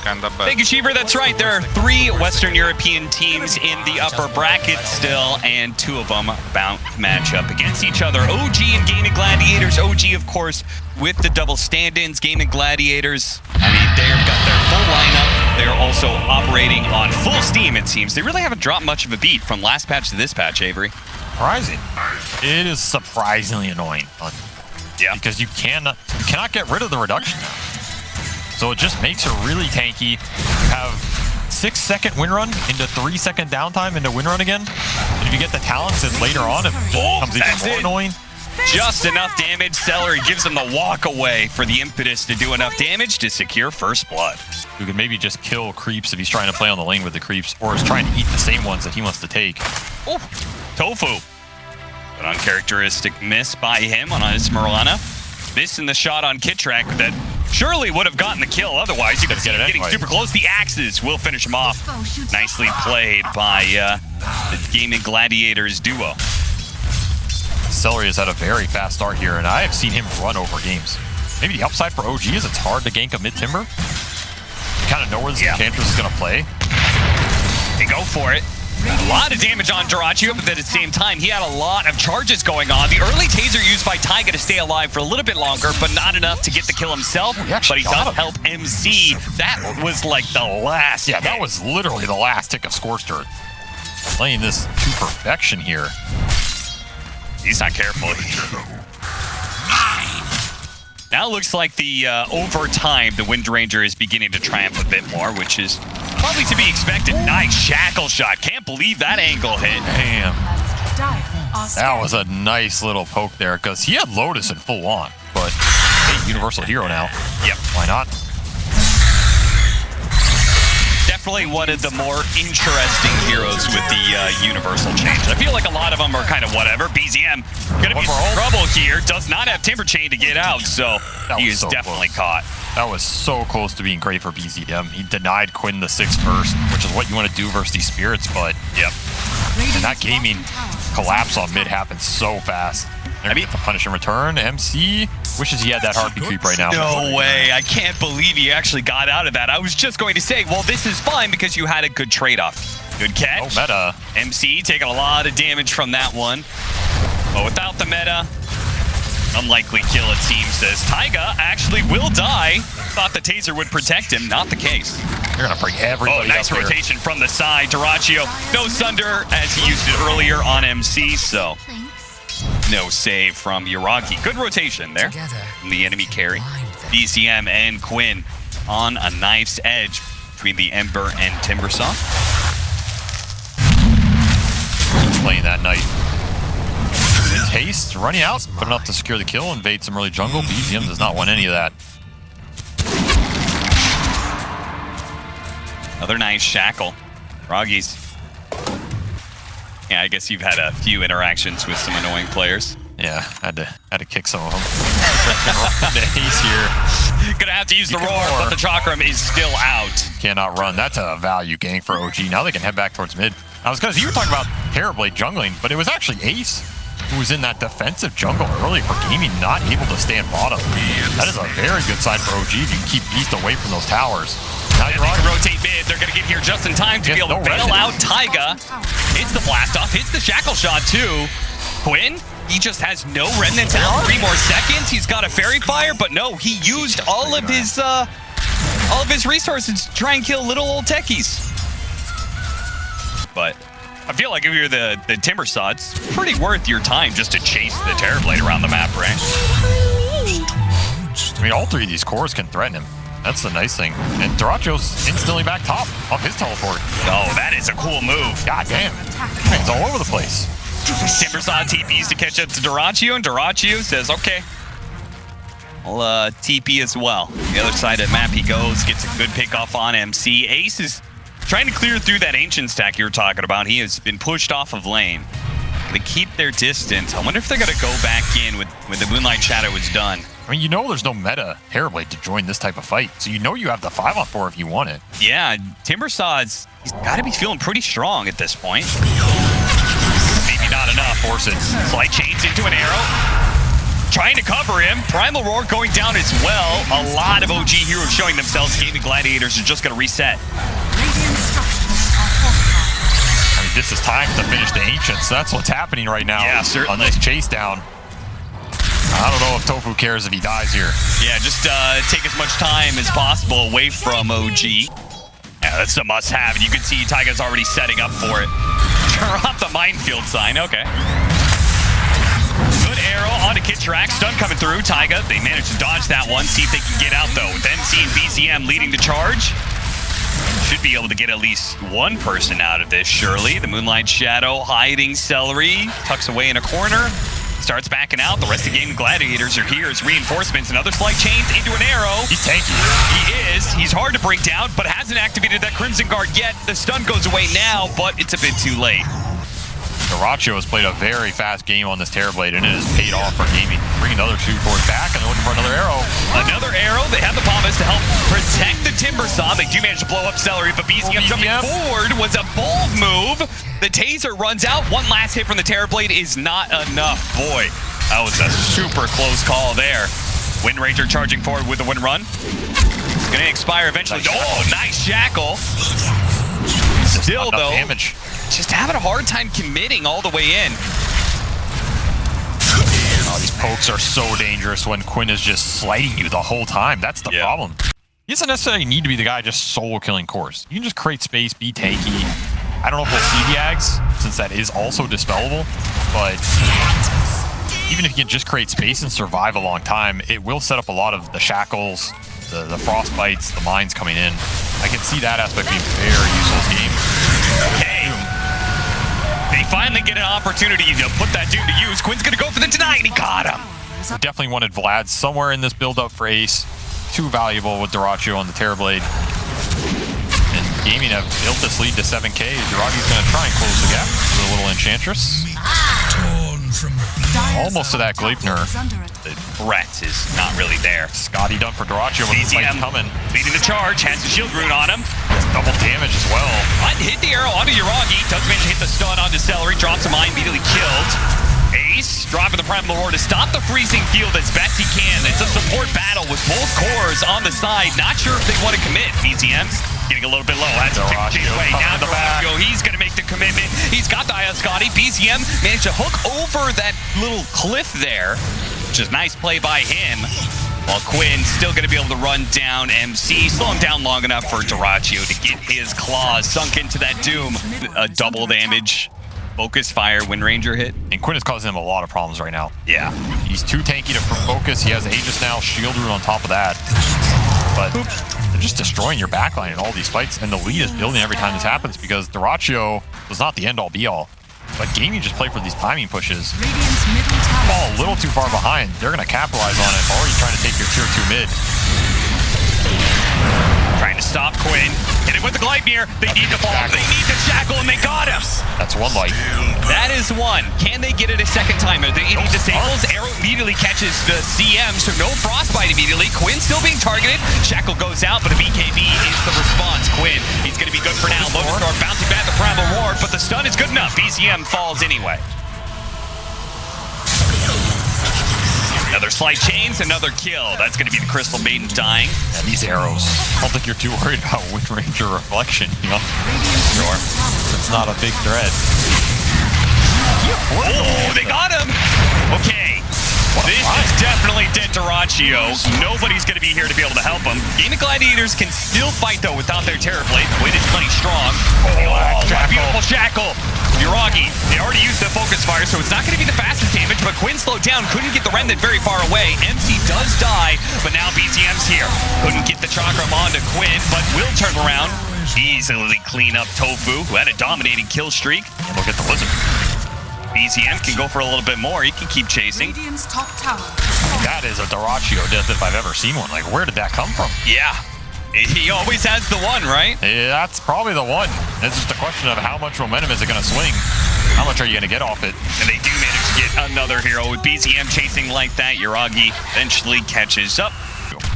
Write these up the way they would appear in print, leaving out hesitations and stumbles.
kind of bad. Thank you, Cheever. That's right. There are 3 Western European teams in the upper bracket still, and 2 of them bound match up against each other. OG and Gaimin Gladiators. OG, of course, with the double stand-ins. Gaimin Gladiators, I mean, they've got their full lineup. They're also operating on full steam, it seems. They really haven't dropped much of a beat from last patch to this patch, Avery. Surprising. It is surprisingly annoying. Yeah. Because you cannot get rid of the reduction now. So it just makes her really tanky. You have 6-second win run into 3-second downtime into win run again. And if you get the talents in later on, it becomes even more annoying. Just enough damage. Celery gives him the walk away for the impetus to do enough damage to secure first blood. Who can maybe just kill creeps if he's trying to play on the lane with the creeps, or is trying to eat the same ones that he wants to take. Oh, Tofu. An uncharacteristic miss by him on Esmeralda. Missing the shot on Kitrak that surely would have gotten the kill otherwise. You could get it getting super close. The axes will finish him off. Nicely played by the Gaimin Gladiators duo. Celery has had a very fast start here, and I have seen him run over games. Maybe the upside for OG is it's hard to gank a mid-timber. You kind of know where this Enchantress is going to play. They go for it. A lot of damage on Duraccio, but at the same time, he had a lot of charges going on. The early taser used by Taiga to stay alive for a little bit longer, but not enough to get the kill himself. But he does help MC. That was like the last hit. That was literally the last tick of Scorched Earth. Playing this to perfection here. He's not careful. Now it looks like the over time, the Wind Ranger is beginning to triumph a bit more, which is probably to be expected. Nice shackle shot. Can't believe that angle hit. Damn. That was a nice little poke there, because he had Lotus in full on, but hey, Universal Hero now. Yep. Why not? Definitely one of the more interesting heroes with the Universal change. I feel like a lot of them are kind of whatever. BZM gonna be in trouble here. Does not have Timber Chain to get out, so he is definitely caught. That was so close to being great for BZM. He denied Quinn the 6th burst, which is what you want to do versus these spirits, but and that Gaimin collapse on mid happened so fast. I mean, the punish in return. MC wishes he had that heartbeat creep right now. No way. I can't believe he actually got out of that. I was just going to say, well, this is fine because you had a good trade-off. Good catch. Oh, meta. MC taking a lot of damage from that one. But without the meta, unlikely kill, it seems, as Taiga actually will die. Thought the taser would protect him. Not the case. You're going to bring everybody nice rotation from the side. Duraccio, no Sunder, as he used it earlier on MC, so no save from Yuragi. Good rotation there from the enemy carry. BCM and Quinn on a knife's edge between the Ember and Timbersaw. Playing that knife. His haste running out, but enough to secure the kill, invade some early jungle. BZM does not want any of that. Another nice shackle. Roggies. Yeah, I guess you've had a few interactions with some annoying players. Yeah, had to kick some of them. The haste here. Gonna have to use the roar, but the Chakram is still out. Cannot run. That's a value gank for OG. Now they can head back towards mid. I was because you were talking about Terrorblade jungling, but it was actually Ace who was in that defensive jungle early for Gaimin, not able to stand bottom. That is a very good sign for OG if you can keep Beast away from those towers. Now they can rotate mid. They're gonna get here just in time to be able to bail out Taiga. Hits the blast off, hits the shackle shot too. Quinn, he just has no remnants out. 3 more seconds. He's got a fairy fire, but no, he used all of his resources to try and kill little old techies. But I feel like if you're the Timbersaw, it's pretty worth your time just to chase the Terrorblade around the map, right? I mean, all 3 of these cores can threaten him. That's the nice thing. And Duraccio's instantly back top off his teleport. Oh, that is a cool move. God damn. It's all over the place. Timbersaw TPs to catch up to Duraccio, and Duraccio says, okay, I'll TP as well. The other side of the map he goes, gets a good pick off on MC. Ace is trying to clear through that ancient stack you were talking about. He has been pushed off of lane. They keep their distance. I wonder if they're going to go back in when the Moonlight Shadow is done. I mean, you know there's no meta Terrorblade to join this type of fight, so you know you have the 5-on-4 if you want it. Yeah, Timbersaw's he's got to be feeling pretty strong at this point. Maybe not enough. Force it. Slight chains into an arrow. trying to cover him. Primal Roar going down as well. A lot of OG heroes showing themselves. Gaimin Gladiators are just going to reset. I mean, this is time to finish the Ancients. That's what's happening right now. Yeah, certainly. On this chase down. I don't know if Tofu cares if he dies here. Yeah, just take as much time as possible away from OG. Yeah, that's a must-have. And you can see Taiga's already setting up for it. Drop the minefield sign. Okay. Good arrow onto Kitrak. Stun coming through. Taiga, they managed to dodge that one. See if they can get out, though. Then seeing BZM leading the charge. Should be able to get at least one person out of this, surely. The Moonlight Shadow hiding Celery. Tucks away in a corner. Starts backing out. The rest of the Gaimin Gladiators are here as reinforcements. Another slight chains into an arrow. He's tanky. He is. He's hard to bring down, but hasn't activated that Crimson Guard yet. The stun goes away now, but it's a bit too late. Dyrachyo has played a very fast game on this Terrorblade, and it has paid off for Gaimin. Bringing the other two towards back, and they're looking for another arrow. Another arrow. They have the Pommes to help protect the Timber Saw. They do manage to blow up Celery, but BZM jumping forward was a bold move. The Taser runs out. One last hit from the Terrorblade is not enough. Boy, that was a super close call there. Wind Ranger charging forward with the Wind Run. It's going to expire eventually. Nice shackle. Still, though, damage. Just having a hard time committing all the way in. Oh, these pokes are so dangerous when Quinn is just sliding you the whole time. That's the problem. He doesn't necessarily need to be the guy just solo killing cores. You can just create space, be tanky. I don't know if we'll see the Ags, since that is also dispellable, but even if you can just create space and survive a long time, it will set up a lot of the shackles, the frostbites, the mines coming in. I can see that aspect being very useful this game. Okay. They finally get an opportunity to put that Doom to use. Quinn's going to go for the deny, and he got him. We definitely wanted Vlad somewhere in this build-up for Ace. Too valuable with Dyrachyo on the Terrorblade. And Gaimin have built this lead to 7K. Duragi's going to try and close the gap with a little Enchantress. Almost to that Gleipnir. The threat is not really there. Scotty done for Dyrachyo when the fight's coming. Leading the charge, has the shield rune on him. Double damage as well. Hit the arrow onto Uragi. Does manage to hit the stun onto Celery. Drops him, immediately killed. Ace dropping the Primal Roar to stop the freezing field as best he can. It's a support battle with both cores on the side. Not sure if they want to commit. BZM getting a little bit low. Has to kick away. Now Dyrachyo, he's going to make the commitment. He's got the eye on Scotty. BZM managed to hook over that little cliff there, which is nice play by him. While Quinn still going to be able to run down MC, slow him down long enough for Dyrachyo to get his claws sunk into that Doom. A double damage focus fire Wind Ranger hit. And Quinn is causing him a lot of problems right now. Yeah. He's too tanky to focus. He has Aegis now, shield rune on top of that. But they're just destroying your backline in all these fights. And the lead is building every time this happens because Dyrachyo was not the end-all be-all. But Gaimin just play for these timing pushes. Fall a little too far behind. They're going to capitalize on it. Already trying to take your tier 2 mid. Trying to stop Quinn. Hit it with the Gleipnir. They need the fall. They need the shackle, and they got him. That's one life. That is one. Can they get it a second time? Are they any disables? Arrow immediately catches the CM, so no frostbite immediately. Quinn still being targeted. Shackle goes out, but a BKB is the response. Quinn, he's going to be good for now. Logan Star bouncing back the Primal Roar, but the stun is good enough. BZM falls anyway. Another slight chains, another kill. That's going to be the Crystal Maiden dying. And these arrows, I don't think you're too worried about Wind Ranger reflection, you know? Sure. It's not a big threat. Oh, they got him! Okay. This is definitely dead Dyrachyo. Nobody's going to be here to be able to help him. Gaimin Gladiators can still fight, though, without their Terrorblade. Quinn is plenty strong. Oh, what a beautiful shackle. Uragi, they already used the focus fire, so it's not going to be the fastest damage, but Quinn slowed down, couldn't get the Remnant very far away. MC does die, but now BZM's here. Couldn't get the Chakram onto Quinn, but will turn around. Easily clean up Tofu, who had a dominating kill streak. And we'll get the Wizard. BZM can go for a little bit more. He can keep chasing. Top tower. That is a Dyrachyo death if I've ever seen one. Like, where did that come from? Yeah. He always has the one, right? Yeah, that's probably the one. It's just a question of how much momentum is it going to swing. How much are you going to get off it? And they do manage to get another hero with BZM chasing like that. Uragi eventually catches up.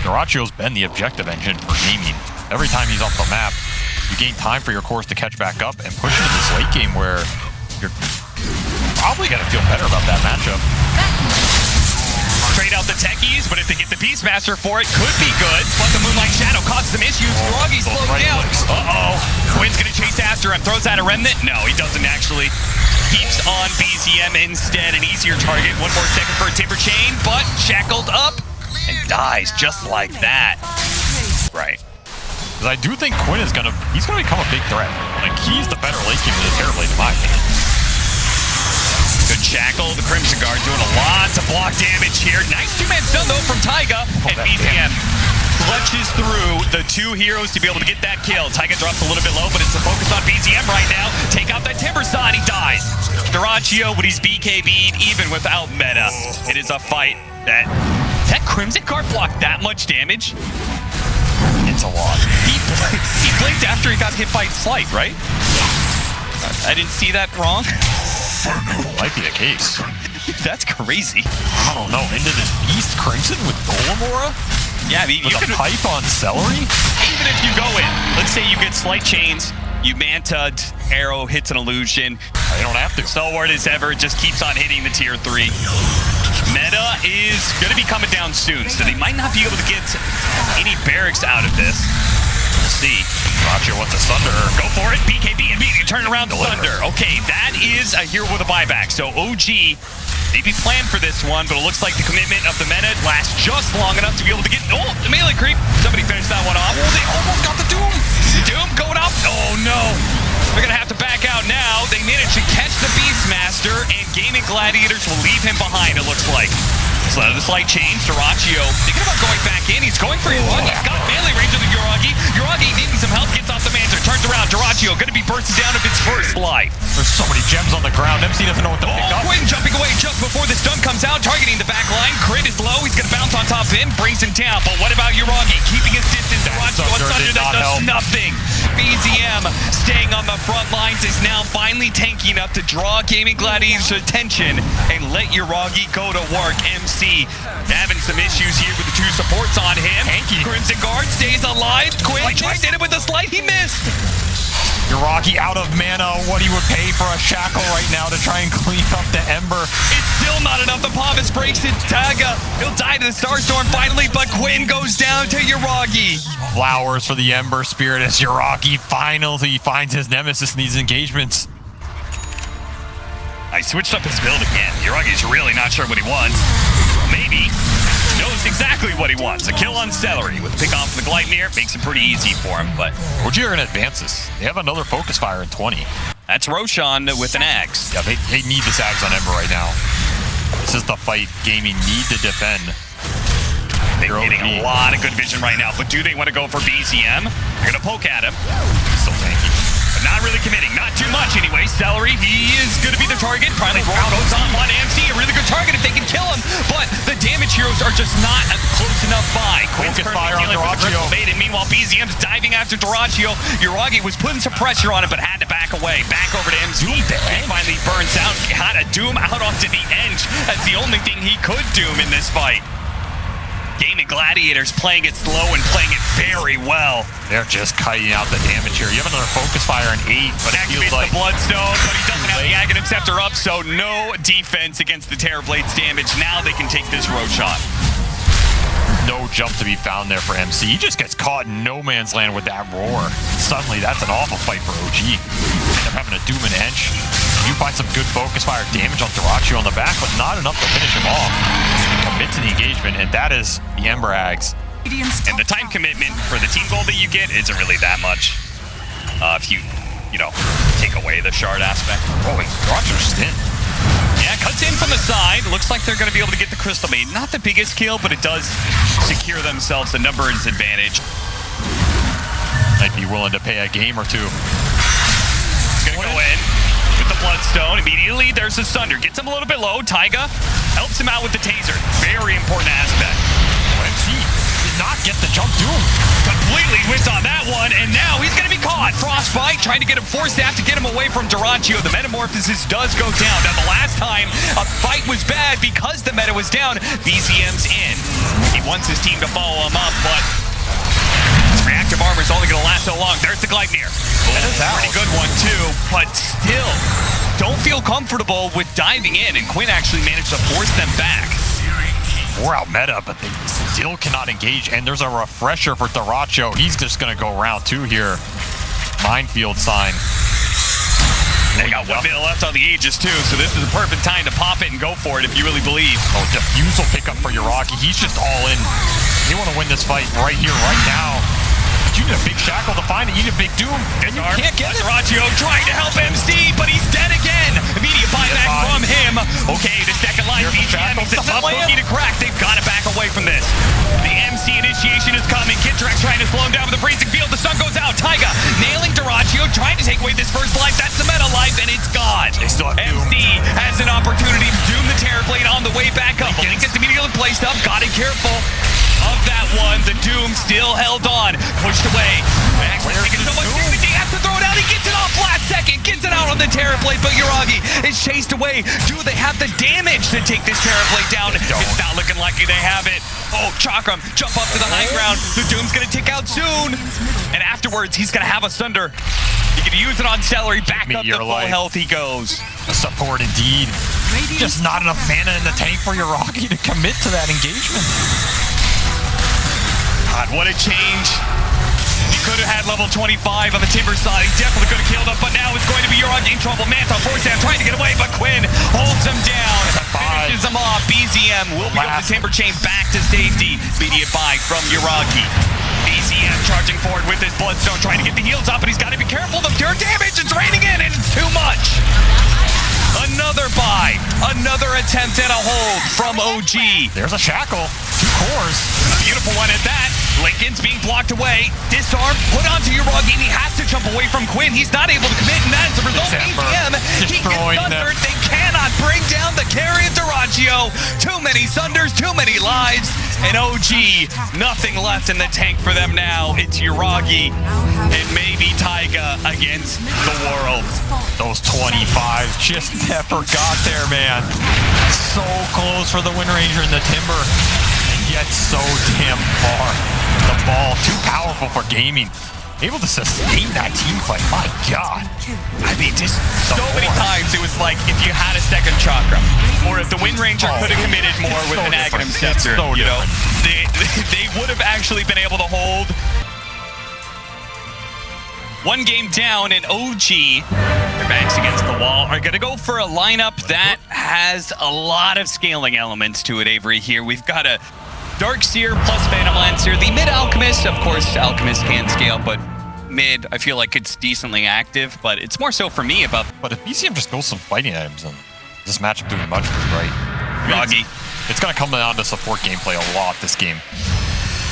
Dyrachyo's been the objective engine for Gaimin. Every time he's off the map, you gain time for your cores to catch back up and push into this late game where you're probably going to feel better about that matchup. Trade out the techies, but if they get the Beastmaster for it, could be good. But the Moonlight Shadow causes some issues. Froggy's slowed down. Uh-oh. Quinn's gonna chase after him. Throws out a Remnant. No, he doesn't actually. Keeps on BZM instead. An easier target. One more second for a Timber Chain, but shackled up and dies just like that. Right. Because I do think Quinn is he's gonna become a big threat. Like, he's the better late game than the Terrorblade in my opinion. Good shackle. The Crimson Guard doing a lot of block damage here. Nice two-man stun though from Taiga. And BZM clutches through the two heroes to be able to get that kill. Taiga drops a little bit low, but it's a focus on BZM right now. Take out that Timber Sod, he dies. Dyrachyo, but he's BKB'd even without meta. It is a fight that Crimson Guard blocked that much damage. It's a lot. He blinked after he got hit by Slight, right? I didn't see that wrong. Might be the case. That's crazy. I don't know. Into this Beast Crimson with Golem Aura? Yeah, I mean, with a pipe on Celery? Even if you go in, let's say you get Slight Chains, you Manta'd, Arrow hits an illusion. You don't have to. Stalwart as ever just keeps on hitting the tier 3. Meta is going to be coming down soon, so they might not be able to get any barracks out of this. We'll see. Dyrachyo wants a Thunder. Go for it. BKB immediately turn around the Thunder. Okay, that is a hero with a buyback. So OG, maybe planned for this one, but it looks like the commitment of the meta lasts just long enough to be able to get... Oh, the melee creep. Somebody finished that one off. Oh, they almost got the Doom. Doom going up. Oh, no. They're going to have to back out now. They managed to catch the Beastmaster, and Gaimin Gladiators will leave him behind, it looks like. So the slight change. Dyrachyo thinking about going back in. He's going for Yuragi. He's got melee range of the Yuragi. Yuragi needing some help. Gets off the Mancer. Turns around. Dyrachyo going to be bursting down of its first life. There's so many gems on the ground. MC doesn't know what to pick up. Quinn jumping away just before the stun comes out. Targeting the back line. Crit is low. He's going to bounce on top of him. Brings him down. But what about Yuragi? Keeping his distance. Dyrachyo on Thunder that does nothing. BZM staying on the front lines is now finally tanking up to draw Gaimin Gladiators' attention and let Yuragi go to work. MC having some issues here with the two supports on him. Hanky. Crimson Guard stays alive. Quinn tried to hit it with a slight. He missed. Yuragi out of mana. What he would pay for a shackle right now to try and clean up the Ember. It's still not enough. The Pavis breaks it. Taiga, he'll die to the Starstorm finally, but Quinn goes down to Yuragi. Flowers for the Ember Spirit as Yuragi finally finds his nemesis in these engagements. I switched up his build again. Yuragi's really not sure what he wants. Maybe knows exactly what he wants. A kill on Celery with a pick off the Gleipnir makes it pretty easy for him, but OG are going to advance this. They have another Focus Fire in 20. That's Roshan with an axe. Yeah, they need this axe on Ember right now. This is the fight Gaimin need to defend. They're getting a lot of good vision right now, but do they want to go for BZM? They're going to poke at him. Still tanky. But not really committing. Not too much anyway. Celery, he is going to be the target. Finally, goes on one MC. A really good target if they can kill him. But the damage heroes are just not close enough by. Quinn's fire on Dyrachyo. And meanwhile, BZM's diving after Dyrachyo. Yuragi was putting some pressure on him, but had to back away. Back over to MC. He finally burns out. Had a Doom out onto the edge. That's the only thing he could Doom in this fight. Gaimin Gladiators playing it slow and playing it very well. They're just kiting out the damage here. You have another Focus Fire in 8, but it feels like the Bloodstone, but he doesn't have the Aghanim Scepter up, so no defense against the Terrorblade's damage. Now they can take this Roshan. No jump to be found there for MC. He just gets caught in no man's land with that roar. Suddenly, that's an awful fight for OG. End up having a Doom and Ench. You find some good Focus Fire damage on Dyrachyo on the back, but not enough to finish him off. And commit to the engagement, and that is the Ember Ags. And the time commitment for the team goal that you get isn't really that much. If you take away the shard aspect. Oh, wait, Dyrachyo's stint. Yeah, cuts in from the side. Looks like they're going to be able to get the Crystal Maiden. Not the biggest kill, but it does secure themselves a numbers advantage. Might be willing to pay a game or two. Gonna go in with the Bloodstone. Immediately, there's the Sunder. Gets him a little bit low. Taiga helps him out with the Taser. Very important aspect. MC did not get the jump Doom. Completely whipped on that one, and now he's going to be caught. Frostbite trying to get him forced out to get him away from Dyrachyo. The Metamorphosis does go down. Now, the last time a fight was bad because the meta was down, BZM's in. He wants his team to follow him up, but his reactive armor is only going to last so long. There's the Gleipnir. That's a pretty good one, too, but still don't feel comfortable with diving in, and Quinn actually managed to force them back. 4 out meta, but they still cannot engage. And there's a refresher for Daracho. He's just going to go round 2 here. Minefield sign. They got 1 minute left on the Aegis too, so this is the perfect time to pop it and go for it if you really believe. Oh, Diffuse will pick up for Yuragi. He's just all in. They want to win this fight right here, right now. You need a big shackle to find it. You need a big doom, and you can't get it. Daracho trying to help MC, but he's dead again. Immediate buyback from him. Okay, the second line BGM is up looking to crack. They've got to back away from this. The MC initiation is coming. Kidrak's trying to slow him down with the freezing field. The sun goes out. Taiga nailing Daracho, trying to take away this first life. That's the meta life, and it's gone. They still have MC has an opportunity to doom the Terror Blade on the way back up. Link gets immediately placed up. Got it careful of that one. The Doom still held on. Pushed away. Actually taking so much damage. He has to throw it out. He gets it off last second. Gets it out on the Terror Blade, but Yuragi is chased away. Do they have the damage to take this Terror Blade down? It's not looking like they have it. Oh, Chakram, jump up to the high ground. The Doom's gonna tick out soon. And afterwards, he's gonna have a Sunder. He can use it on Celery. Back up to full health he goes. A support indeed. Just not enough mana in the tank for Yuragi to commit to that engagement. God, what a change. He could have had level 25 on the Timber side. He definitely could have killed him, but now it's going to be Yuragi in trouble. Manta forced him, trying to get away, but Quinn holds him down. Finishes him off. BZM will be up the Timber chain back to safety. Immediate buy from Yuragi. BZM charging forward with his Bloodstone, trying to get the heals up, and he's got to be careful. The pure damage is raining in, and it's too much. Another buy. Another attempt at a hold from OG. There's a shackle. 2 cores. A beautiful one at that. Lincoln's being blocked away. Disarm, put onto Yuragi, and he has to jump away from Quinn. He's not able to commit, and that's the result. BZM, he gets thundered. They cannot bring down the carry of Daracho. Too many Sunders, too many lives. And OG, nothing left in the tank for them now. It's Yuragi and maybe Taiga against the world. Those 25 just never got there, man. So close for the Wind Ranger in the Timber, and yet so damn far. The ball, too powerful for Gaimin. Able to sustain that team fight, my God. I mean, just so many times it was like if you had a second chakra, or if the Wind Ranger could have committed more with an Aghanim Scepter, you know, they would have actually been able to hold. 1 game down, and OG, their backs against the wall, are going to go for a lineup that has a lot of scaling elements to it, Avery, here. We've got a Darkseer plus Phantom Lancer. The mid Alchemist, of course, Alchemist can scale, but mid, I feel like it's decently active, but it's more so for me about... But if BCM just goes some fighting items, and this matchup doing much for it, right? Yuragi. It's going to come down to support gameplay a lot this game.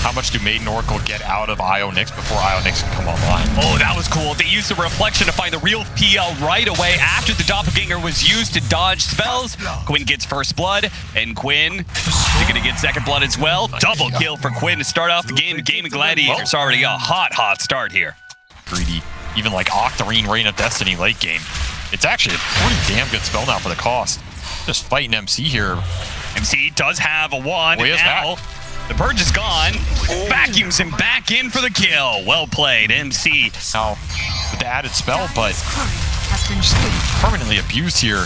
How much do Maiden Oracle get out of Io Nyx before Io Nyx can come online? Oh, that was cool. They used the reflection to find the real PL right away after the Doppelganger was used to dodge spells. Quinn gets first blood, and Quinn is going to get second blood as well. Double kill for Quinn to start off the game. Gaimin Gladiators already a hot start here. Greedy. Even like Octarine, Reign of Destiny late game. It's actually a pretty damn good spell now for the cost. Just fighting MC here. MC does have a wand, Oh, and now the Purge is gone. Vacuums him back in for the kill. Well played, MC. Now, with the added spell, but permanently abused here.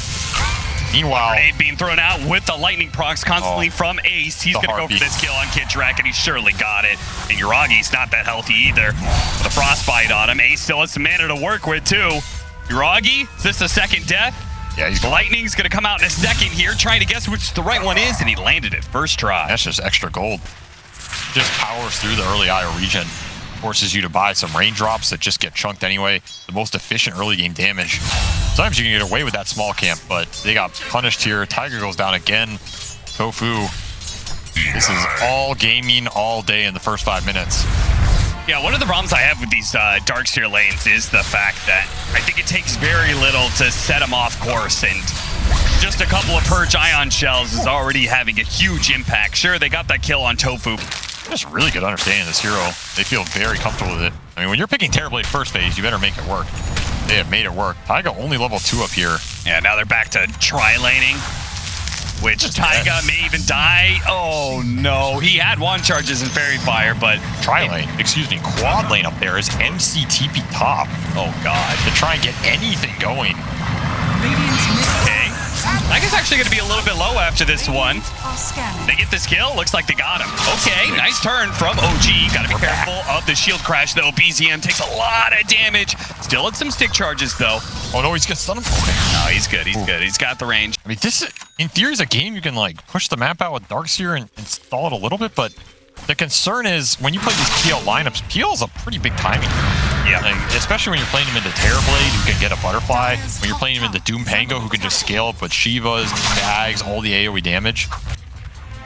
Meanwhile, grenade being thrown out with the lightning procs constantly from Ace. He's going to go for this kill on Kidrak, and he surely got it. And Yuragi's not that healthy either. With a frostbite on him, Ace still has some mana to work with too. Yuragi, is this the second death? Yeah, he's Lightning's going to come out in a second here, trying to guess which the right one is, and he landed it first try. That's just extra gold. Just powers through the early IO region. Forces you to buy some raindrops that just get chunked anyway. The most efficient early game damage. Sometimes you can get away with that small camp, but they got punished here. Tiger goes down again. Tofu. This is all gaming all day in the first 5 minutes. Yeah, one of the problems I have with these Darkseer lanes is the fact that I think it takes very little to set them off course, and just a couple of Purge Ion Shells is already having a huge impact. Sure, they got that kill on Tofu. Just really good understanding of this hero. They feel very comfortable with it. I mean, when you're picking Terrorblade first phase, you better make it work. They have made it work. Taiga only level 2 up here. Yeah, now they're back to tri-laning, which Taiga may even die. Oh no, he had one charges in Fairy Fire, but tri-lane, excuse me, quad lane up there is MCTP top. Oh god, to try and get anything going. Okay, I guess actually going to be a little bit low after this one. They get this kill. Looks like they got him. Okay, nice turn from OG. Got to be careful of the shield crash, though. BZM takes a lot of damage. Still had some stick charges, though. Oh, no, he's got stunned. Okay. No, he's good. He's good. He's got the range. I mean, this, in theory, is a game you can, like, push the map out with Darkseer and stall it a little bit, but the concern is when you play these PL lineups, PL is a pretty big timing. Yeah. Like, especially when you're playing him into Terrorblade, who can get a butterfly. When you're playing him into Doom Pango, who can just scale up with Shivas, Dags, all the AoE damage.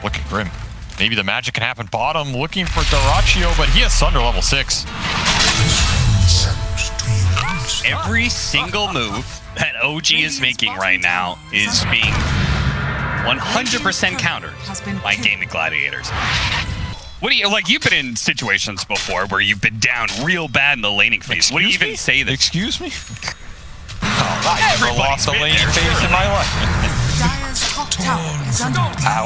Looking grim. Maybe the magic can happen bottom, looking for Darachio, but he has Sunder level 6. Every single move that OG is making right now is being 100% countered by Gaimin Gladiators. What do you, like, you've been in situations before where you've been down real bad in the laning phase. What do you even say that? Excuse me? I never lost the laning phase in my life.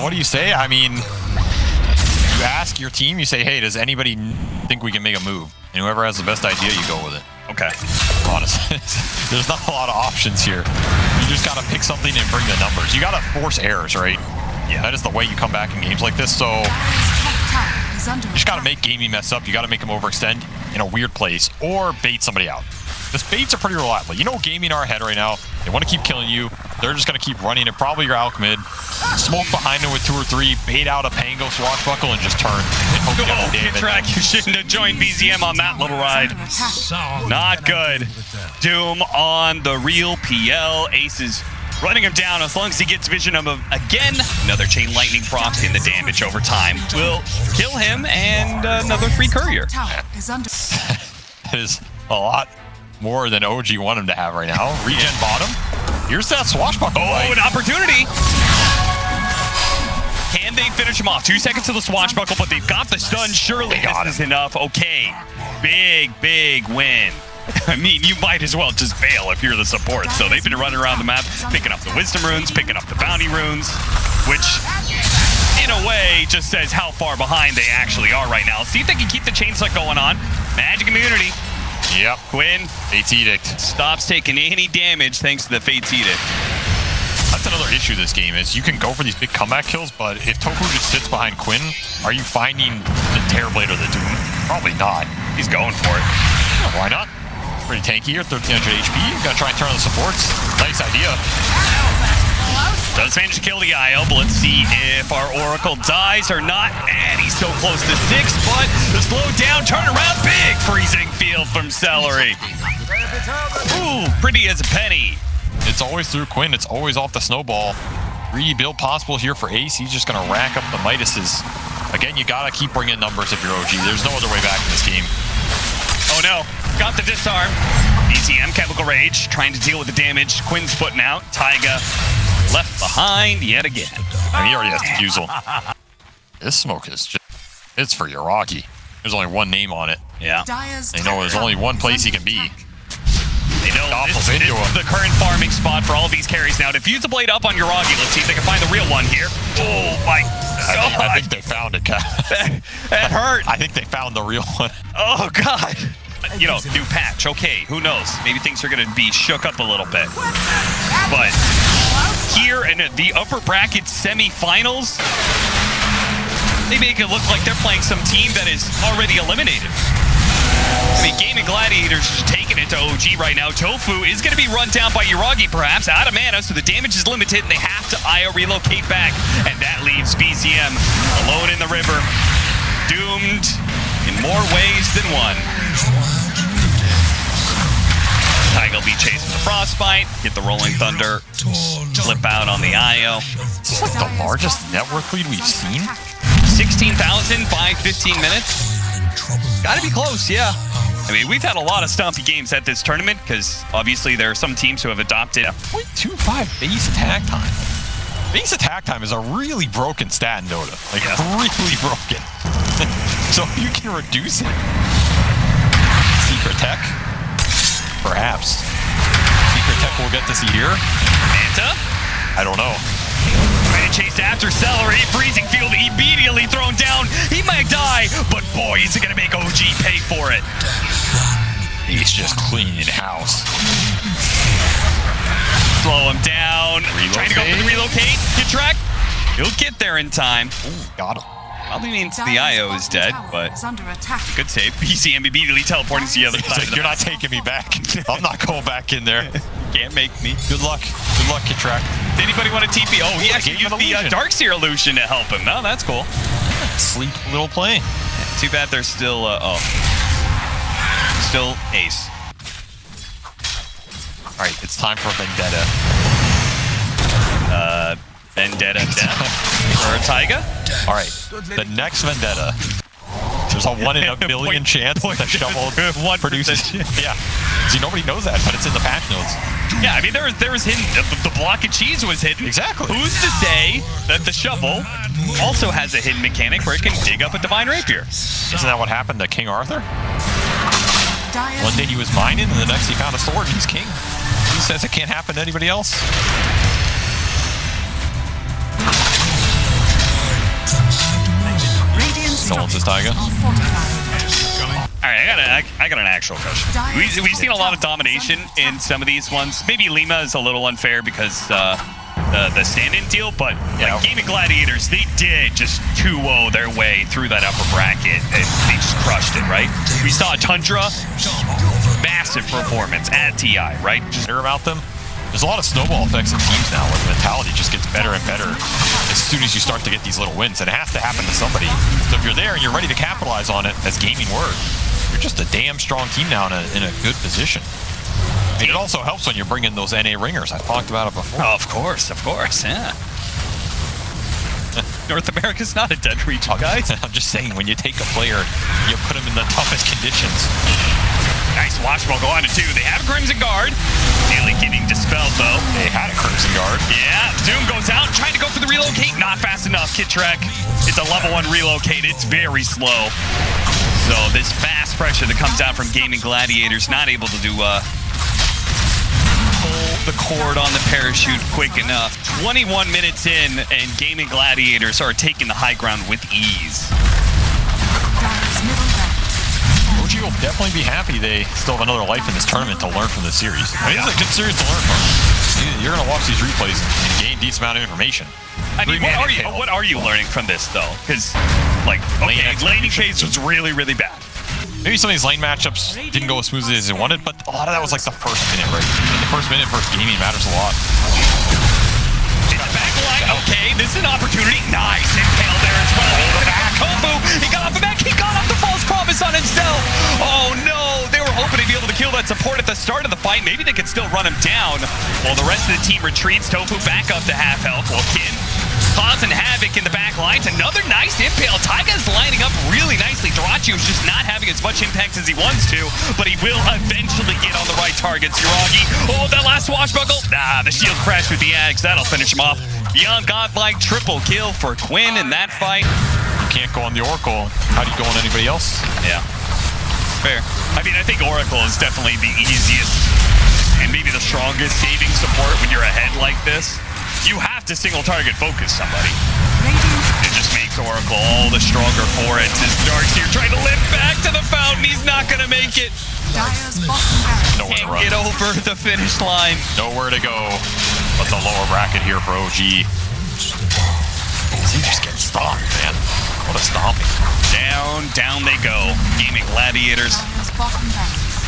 What do you say? I mean, you ask your team, you say, hey, does anybody think we can make a move? And whoever has the best idea, you go with it. Okay. Honestly, there's not a lot of options here. You just got to pick something and bring the numbers. You got to force errors, right? Yeah. That is the way you come back in games like this. So you just got to make Gaimin mess up. You got to make him overextend in a weird place or bait somebody out. The baits are pretty reliable. You know Gaimin are ahead right now. They want to keep killing you. They're just going to keep running it. Probably your Alch mid. Smoke behind him with 2 or 3. Bait out a Pango swashbuckle and just turn. And hope you have damage. Track, you shouldn't have joined BZM on that little ride. Not good. Doom on the real PL. Ace is running him down as long as he gets vision of him again. Another chain lightning proc in the damage over time will kill him, and another free courier. That is a lot more than OG want him to have right now. Regen bottom. Here's that swashbuckle. Oh, an opportunity. Can they finish him off? 2 seconds to the swashbuckle, but they've got the stun. Surely this is enough. Okay. Big win. I mean, you might as well just bail if you're the support. So they've been running around the map, picking up the wisdom runes, picking up the bounty runes, which in a way just says how far behind they actually are right now. See if they can keep the chainsaw going on. Magic immunity. Yep. Quinn. Fate's Edict. Stops taking any damage thanks to the Fate's Edict. That's another issue this game is you can go for these big comeback kills, but if Tofu just sits behind Quinn, are you finding the Terrorblade or the Doom? Probably not. He's going for it. Yeah, why not? Pretty tanky here, 1300 HP. Gotta try and turn on the supports. Nice idea. Does manage to kill the IO, but let's see if our Oracle dies or not. And he's so close to 6, but the slow down, turn around, big freezing field from Celery. Ooh, pretty as a penny. It's always through Quinn. It's always off the snowball. Greedy build possible here for Ace. He's just gonna rack up the Midases. Again, you gotta keep bringing numbers if you're OG. There's no other way back in this game. Oh no, got the disarm. BZM, Chemical Rage, trying to deal with the damage. Quinn's putting out. Taiga left behind yet again. And he already has Diffusal. This smoke is just, it's for Yuragi. There's only one name on it. Yeah. They know there's only one place he can be. They know this is the current farming spot for all these carries now. Diffuse the blade up on Yuragi. Let's see if they can find the real one here. Oh my God. I think they found it, Kat. That hurt. I think they found the real one. Oh God. You know, new patch. Okay, who knows? Maybe things are going to be shook up a little bit. But here in the upper bracket semifinals, they make it look like they're playing some team that is already eliminated. I mean, Gaimin Gladiators just taking it to OG right now. Tofu is going to be run down by Yuragi, perhaps, out of mana, so the damage is limited, and they have to IO relocate back. And that leaves BZM alone in the river, doomed in more ways than one. Taiga will be chasing the Frostbite, get the Rolling Thunder, flip out on the IO. This is like the largest net worth lead we've seen. 16,000 by 15 minutes. Gotta be close, yeah. I mean, we've had a lot of stompy games at this tournament because obviously there are some teams who have adopted 0.25 base attack time. Base attack time is a really broken stat in Dota. Like, really broken. So you can reduce it. Secret tech? Perhaps. Secret tech we'll get to see here. Manta? I don't know. Trying to chase after Celery. Freezing field immediately thrown down. He might die, but boy, is it going to make OG pay for it. He's just cleaning house. slow him down. Relocate. Trying to go for the relocate. Get track. He'll get there in time. Ooh, got him. Probably means the IO is dead, but good save. PCM immediately teleporting to the other side. You're not taking me back. I'm not going back in there. Can't make me. Good luck. Good luck, Kitrak. Did anybody want a TP? Oh, he actually used the Darkseer illusion to help him. No, that's cool. Sleep little plane. Too bad they're still, still ace. All right, it's time for Vendetta. Vendetta death for Taiga. All right, the next Vendetta. There's a 1 in a million chance that the shovel produces. Yeah. See, nobody knows that, but it's in the patch notes. Yeah, I mean, there was hidden. The block of cheese was hidden. Exactly. Who's to say that the shovel also has a hidden mechanic where it can dig up a divine rapier? Isn't that what happened to King Arthur? One day he was mining, and the next he found a sword, and he's king. Who says it can't happen to anybody else? No one says Taiga. All right, I got an actual question. We've seen a lot of domination in some of these ones. Maybe Lima is a little unfair because the stand-in deal, but like Gaimin Gladiators, they did just 2-0 their way through that upper bracket, and they just crushed it, right? We saw Tundra, massive performance at TI, right? Just hear about them. There's a lot of snowball effects in teams now where the mentality just gets better and better as soon as you start to get these little wins, and it has to happen to somebody. So if you're there and you're ready to capitalize on it, as Gaimin were, you're just a damn strong team now in a good position. I mean, it also helps when you bring in those NA ringers. I've talked about it before. Oh, of course, yeah. North America's not a dead region, guys. I'm just saying, when you take a player, you put him in the toughest conditions. Nice watchball go on to 2. They have a Crimson Guard. Nearly getting dispelled, though. They had a Crimson Guard. Yeah, Doom goes out, trying to go for the relocate. Not fast enough, Kitrak. It's a level 1 relocate. It's very slow. So this fast pressure that comes out from Gaimin Gladiators, not able to do pull the cord on the parachute quick enough. 21 minutes in, and Gaimin Gladiators are taking the high ground with ease. OG will definitely be happy they still have another life in this tournament to learn from this series. I mean, it's a good series to learn from. You're going to watch these replays and gain a decent amount of information. I mean, what are you learning from this, though? Because, like, okay, laning phase was really, really bad. Maybe some of these lane matchups didn't go as smoothly as they wanted, but a lot of that was like the first minute, right? And the first minute, first gaming matters a lot. In the back line, okay, this is an opportunity. Nice impale there as well. Kofu, he got off the back, he got off the false promise on himself. Oh no, they were hoping to be able to kill that support at the start of the fight. Maybe they could still run him down while the rest of the team retreats. Tofu back up to half health, while Kin causing havoc in the back lines. Another nice impale. Taiga's lining up really nicely. Darachi was just not having as much impact as he wants to, but he will eventually get on the right targets. Yuragi, oh, that last swashbuckle. Nah, the shield crashed with the Ags. That'll finish him off. Young godlike triple kill for Quinn in that fight. You can't go on the Oracle. How do you go on anybody else? Yeah, fair. I mean, I think Oracle is definitely the easiest and maybe the strongest saving support when you're ahead like this. You have to single target focus somebody. It just makes Oracle all the stronger for it. As Darkseer trying to lift back to the fountain. He's not going to make it. Nowhere to run. Get over the finish line. Nowhere to go but the lower bracket here for OG. He just gets stomped, man. What a stomping. Down they go. Gaimin Gladiators.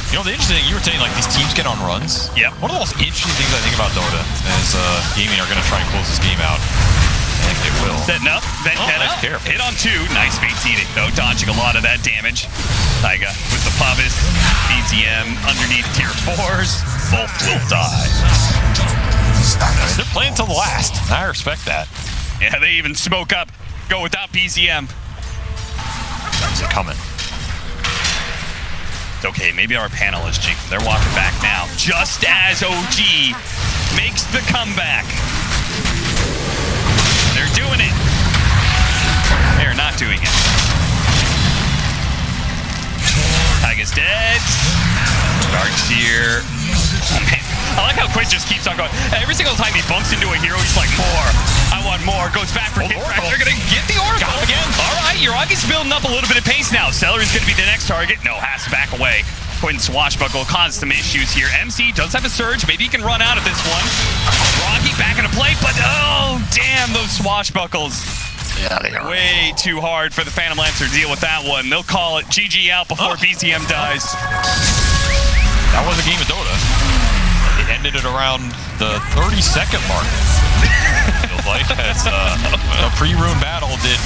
You know, the interesting thing, you were saying, like, these teams get on runs. Yep. One of the most interesting things I think about Dota is Gaimin are going to try and close this game out. I think they will. Setting up, Vendetta, nice care. hit on 2. Nice fate eating, though, dodging a lot of that damage. Taiga with the Pubis, BTM underneath tier 4s. Both will die. They're playing till the last. I respect that. Yeah, they even smoke up. Go without BZM. Is it coming? It's okay, maybe our panel is jinxed. They're walking back now. Just as OG makes the comeback. They're doing it. They're not doing it. Taiga's dead. Darkseer. Oh, man. I like how Quinn just keeps on going. Every single time he bumps into a hero, he's like, more. I want more. Goes back for hit track. They're going to get the Oracle. Got him again. All right, Yuragi's building up a little bit of pace now. Celery's going to be the next target. No, has to back away. Twin Swashbuckle caused some issues here. MC does have a surge. Maybe he can run out of this one. Rocky back into play, but oh, damn, those Swashbuckles. Yeah, they are. Way too hard for the Phantom Lancer to deal with that one. They'll call it GG out before BCM dies. That was a game of Dota. It ended it around the 30-second mark. Feels like as a pre-rune battle did